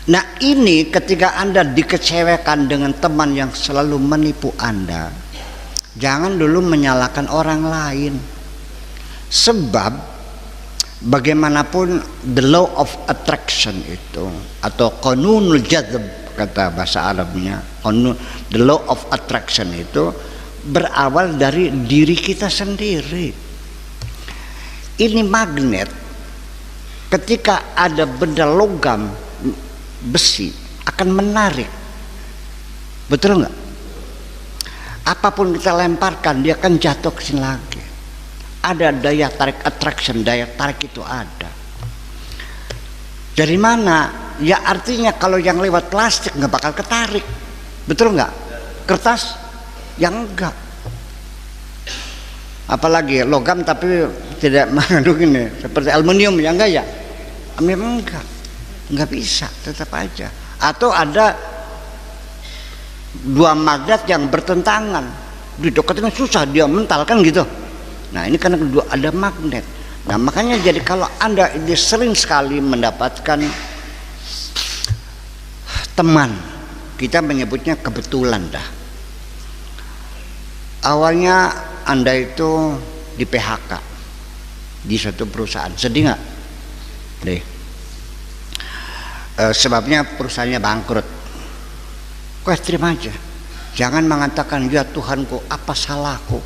Nah ini ketika Anda dikecewakan dengan teman yang selalu menipu Anda, jangan dulu menyalahkan orang lain. Sebab bagaimanapun the law of attraction itu, atau qanunul jadzb kata bahasa Arabnya, the law of attraction itu berawal dari diri kita sendiri. Ini magnet. Ketika ada benda logam, besi akan menarik, betul nggak? Apapun kita lemparkan dia akan jatuh ke sini lagi. Ada daya tarik attraction, daya tarik itu ada. Dari mana? Ya artinya kalau yang lewat plastik nggak bakal ketarik, betul nggak? Kertas yang enggak. Apalagi logam tapi tidak mengandung ini, seperti aluminium yang enggak ya? Memang enggak bisa, tetap aja. Atau ada dua magnet yang bertentangan, didekatin susah, dia mental kan gitu. Nah ini karena kedua ada magnet. Nah makanya jadi kalau Anda ini sering sekali mendapatkan teman, kita menyebutnya kebetulan dah. Awalnya Anda itu di PHK di suatu perusahaan, sedih nggak? Deh. Sebabnya perusahaannya bangkrut. Kau terima aja. Jangan mengatakan ya Tuhanku apa salahku.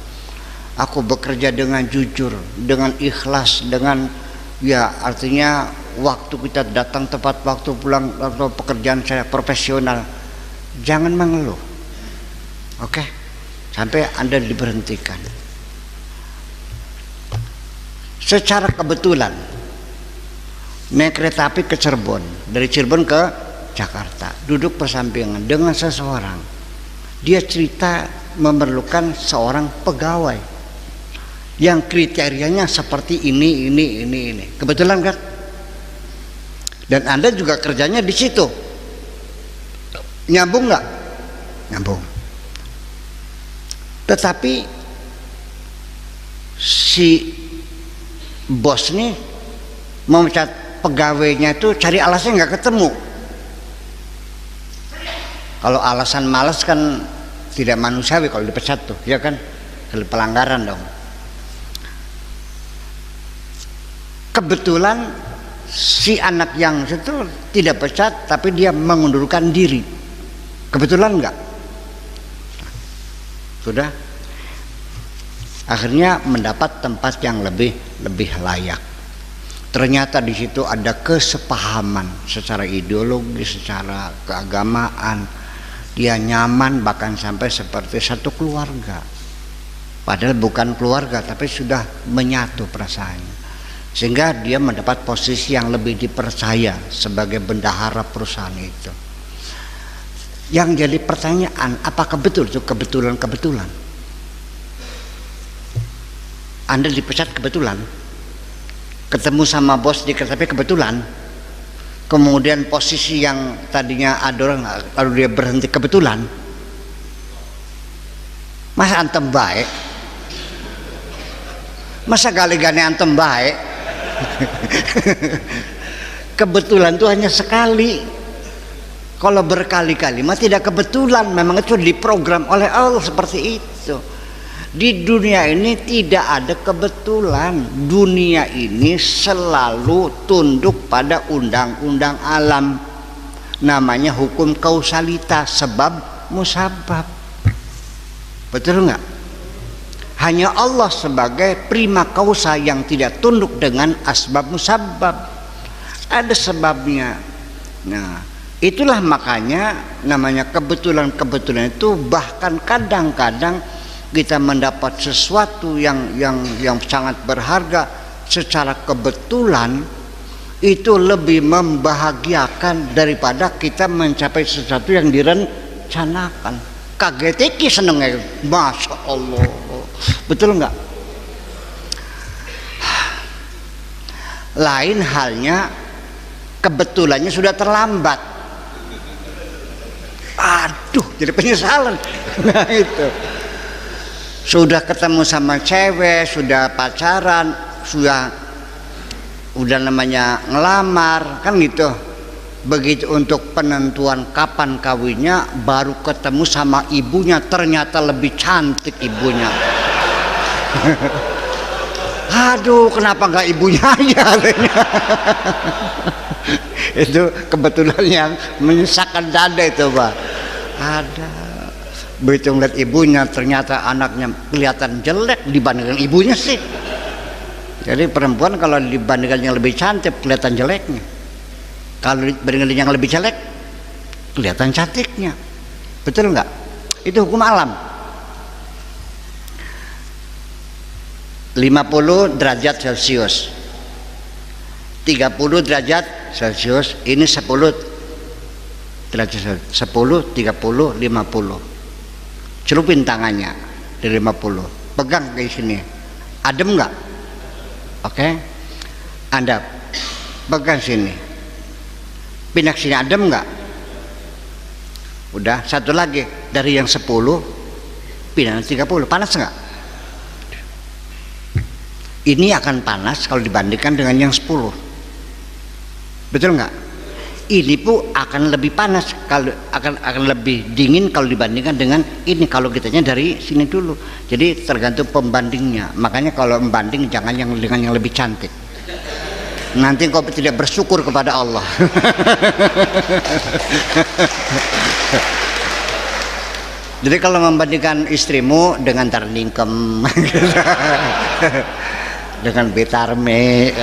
Aku bekerja dengan jujur, dengan ikhlas, dengan ya artinya waktu kita datang tepat waktu, pulang atau pekerjaan saya profesional. Jangan mengeluh. Oke? Sampai Anda diberhentikan. Secara kebetulan naik kereta api ke Cirebon, dari Cirebon ke Jakarta, duduk bersampingan dengan seseorang. Dia cerita memerlukan seorang pegawai yang kriterianya seperti ini. Kebetulan kan? Dan Anda juga kerjanya di situ. Nyambung nggak? Nyambung. Tetapi si bos nih memecat pegawainya itu cari alasannya nggak ketemu. Kalau alasan malas kan tidak manusiawi kalau dipecat tuh, ya kan? Pelanggaran dong. Kebetulan si anak yang itu tidak pecat tapi dia mengundurkan diri. Kebetulan enggak? Sudah. Akhirnya mendapat tempat yang lebih layak. Ternyata di situ ada kesepahaman secara ideologi, secara keagamaan. Dia nyaman bahkan sampai seperti satu keluarga. Padahal bukan keluarga tapi sudah menyatu perasaannya. Sehingga dia mendapat posisi yang lebih dipercaya sebagai bendahara perusahaan itu. Yang jadi pertanyaan, apakah betul itu kebetulan? Anda dipecat kebetulan, ketemu sama bos di kereta api kebetulan, kemudian posisi yang tadinya ada orang lalu dia berhenti kebetulan. Masa antem baik? Masa gali-gali antem baik? Kebetulan itu hanya sekali. Kalau berkali-kali mah tidak kebetulan, memang itu diprogram oleh Allah seperti itu. Di dunia ini tidak ada kebetulan. Dunia ini selalu tunduk pada undang-undang alam. Namanya hukum kausalitas, sebab musabab. Betul nggak? Hanya Allah sebagai prima causa yang tidak tunduk dengan asbab musabab. Ada sebabnya. Nah, itulah makanya namanya kebetulan itu, bahkan kadang-kadang kita mendapat sesuatu yang sangat berharga secara kebetulan itu lebih membahagiakan daripada kita mencapai sesuatu yang direncanakan. Kagetiki senengnya, masya Allah, betul nggak? Lain halnya kebetulannya sudah terlambat. Aduh, jadi penyesalan. Nah itu. Sudah ketemu sama cewek, sudah pacaran, sudah namanya ngelamar, kan gitu. Begitu untuk penentuan kapan kawinnya, baru ketemu sama ibunya, ternyata lebih cantik ibunya. Aduh, kenapa nggak ibunya aja? Itu kebetulan yang menyesakkan dada itu, Pak. Ada. Begitu ngeliat ibunya, ternyata anaknya kelihatan jelek dibandingkan ibunya sih. Jadi perempuan kalau dibandingkan yang lebih cantik kelihatan jeleknya. Kalau dibandingkan yang lebih jelek kelihatan cantiknya. Betul nggak? Itu hukum alam. 50 derajat Celcius, 30 derajat Celcius, ini 10 derajat Celcius, 10, 30, 50. Celupin tangannya dari 50, pegang ke sini, adem nggak? Oke, Anda pegang sini, pindah sini, adem nggak? Udah, satu lagi dari yang 10 pindah 30, panas nggak? Ini akan panas kalau dibandingkan dengan yang 10, betul nggak? Ini pun akan lebih panas kalau akan lebih dingin kalau dibandingkan dengan ini kalau kitanya dari sini dulu. Jadi tergantung pembandingnya. Makanya kalau membanding jangan yang dengan yang lebih cantik. Nanti kau tidak bersyukur kepada Allah. Jadi kalau membandingkan istrimu dengan Tarningkem, dengan Betarme,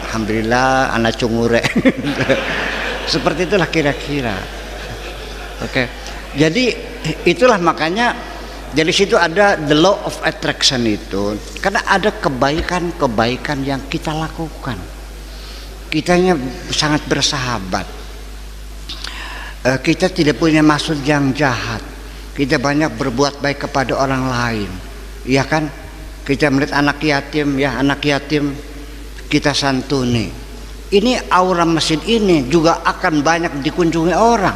alhamdulillah anak cungure. Seperti itulah kira-kira. Oke. Jadi itulah makanya dari situ ada the law of attraction itu, karena ada kebaikan-kebaikan yang kita lakukan. Kitanya sangat bersahabat. Kita tidak punya maksud yang jahat. Kita banyak berbuat baik kepada orang lain. Iya kan? Kita melihat anak yatim, ya anak yatim kita santuni. Ini aura masjid ini juga akan banyak dikunjungi orang,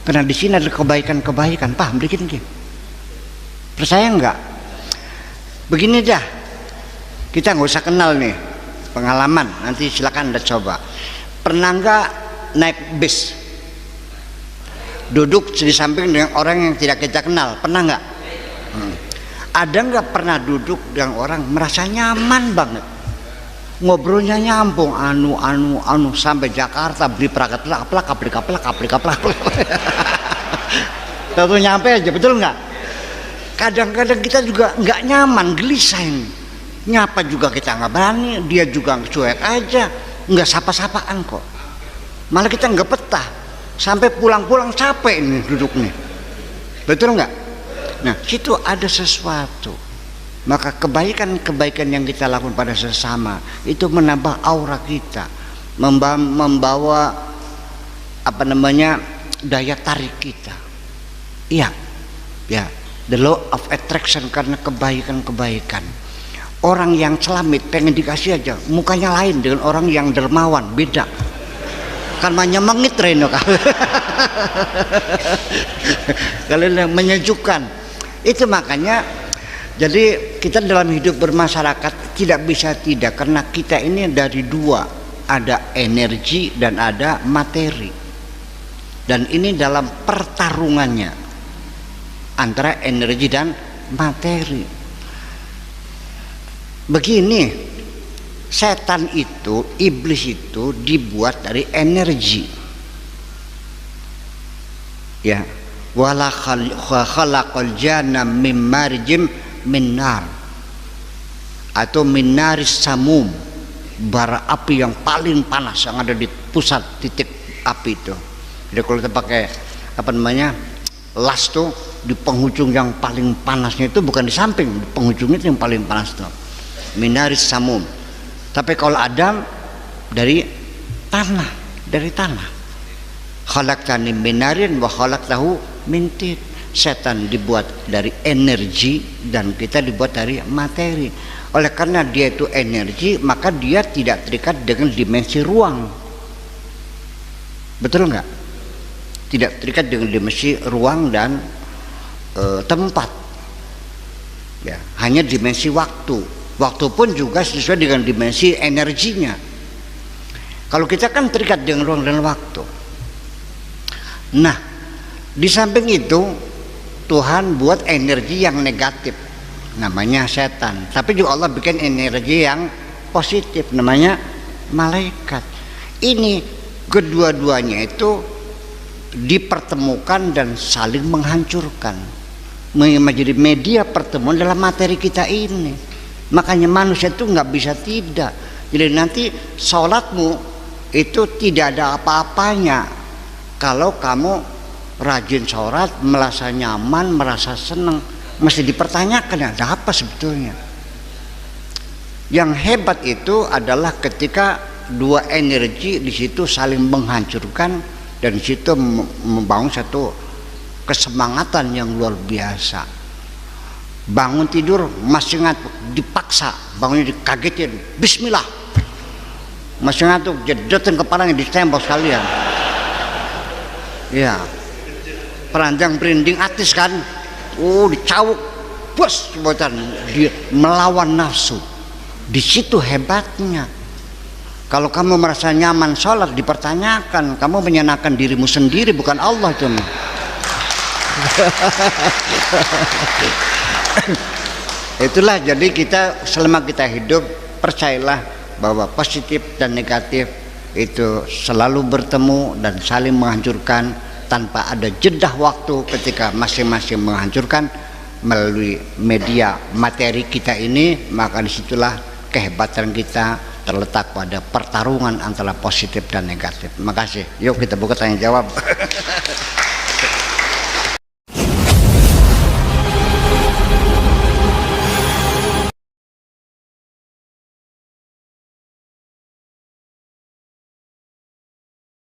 karena di sini ada kebaikan-kebaikan. Paham dikit nih? Percaya nggak? Begini dah, kita nggak usah kenal nih pengalaman. Nanti silakan Anda coba. Pernah nggak naik bis, duduk di samping dengan orang yang tidak kita kenal? Pernah nggak? Ada nggak pernah duduk dengan orang merasa nyaman banget? Ngobrolnya nyambung, anu sampai Jakarta beli perangkat kaplak. Tahu nyampe aja, betul nggak? Kadang-kadang kita juga nggak nyaman, gelisah ini. Nyapa juga kita nggak berani, dia juga cuek aja, nggak sapa-sapaan kok. Malah kita nggak betah, sampai pulang-pulang capek ini duduk nih, betul nggak? Nah, situ ada sesuatu. Maka kebaikan-kebaikan yang kita lakukan pada sesama itu menambah aura kita, membawa daya tarik kita. Iya, ya, the law of attraction, karena kebaikan-kebaikan. Orang yang celamit pengen dikasih aja, mukanya lain dengan orang yang dermawan, beda. Kan menyemangit Reno kalau menyejukkan. Itu makanya. Jadi kita dalam hidup bermasyarakat tidak bisa tidak, karena kita ini dari dua, ada energi dan ada materi, dan ini dalam pertarungannya antara energi dan materi. Begini, setan itu, iblis itu dibuat dari energi, ya. Wala khalaqal janna mim marjim min nar, atau min naris samum, bara api yang paling panas yang ada di pusat titik api itu. Jadi kalau kita pakai las tuh di penghujung yang paling panasnya itu bukan di samping, di penghujungnya itu yang paling panas tuh, min naris samum. Tapi kalau Adam dari tanah, khalaqtani min narin wa khalaqtahu min tin. Setan dibuat dari energi dan kita dibuat dari materi. Oleh karena dia itu energi, maka dia tidak terikat dengan dimensi ruang. Betul nggak? Tidak terikat dengan dimensi ruang dan tempat. Ya, hanya dimensi waktu. Waktu pun juga sesuai dengan dimensi energinya. Kalau kita kan terikat dengan ruang dan waktu. Nah, di samping itu Tuhan buat energi yang negatif, namanya setan. Tapi juga Allah bikin energi yang positif, namanya malaikat. Ini kedua-duanya itu dipertemukan dan saling menghancurkan, menjadi media pertemuan dalam materi kita ini. Makanya manusia itu nggak bisa tidak. Jadi nanti sholatmu itu tidak ada apa-apanya kalau kamu rajin sholat, merasa nyaman, merasa senang. Mesti dipertanyakan, ada apa sebetulnya. Yang hebat itu adalah ketika dua energi di situ saling menghancurkan, dan di situ membangun satu kesemangatan yang luar biasa. Bangun tidur masih ngantuk, dipaksa bangunnya, dikagetin, bismillah, masih ngantuk, jedotin kepalanya di tembok sekalian. Ya, peranjang berinding atis kan, dicawuk, bos, buatan dia melawan nafsu. Di situ hebatnya. Kalau kamu merasa nyaman sholat, dipertanyakan, kamu menyenangkan dirimu sendiri, bukan Allah itu. Itulah, jadi kita selama kita hidup, percayalah bahwa positif dan negatif itu selalu bertemu dan saling menghancurkan tanpa ada jeda waktu ketika masing-masing menghancurkan melalui media materi kita ini. Maka disitulah kehebatan kita terletak pada pertarungan antara positif dan negatif. Terima kasih. Yuk kita buka tanya jawab.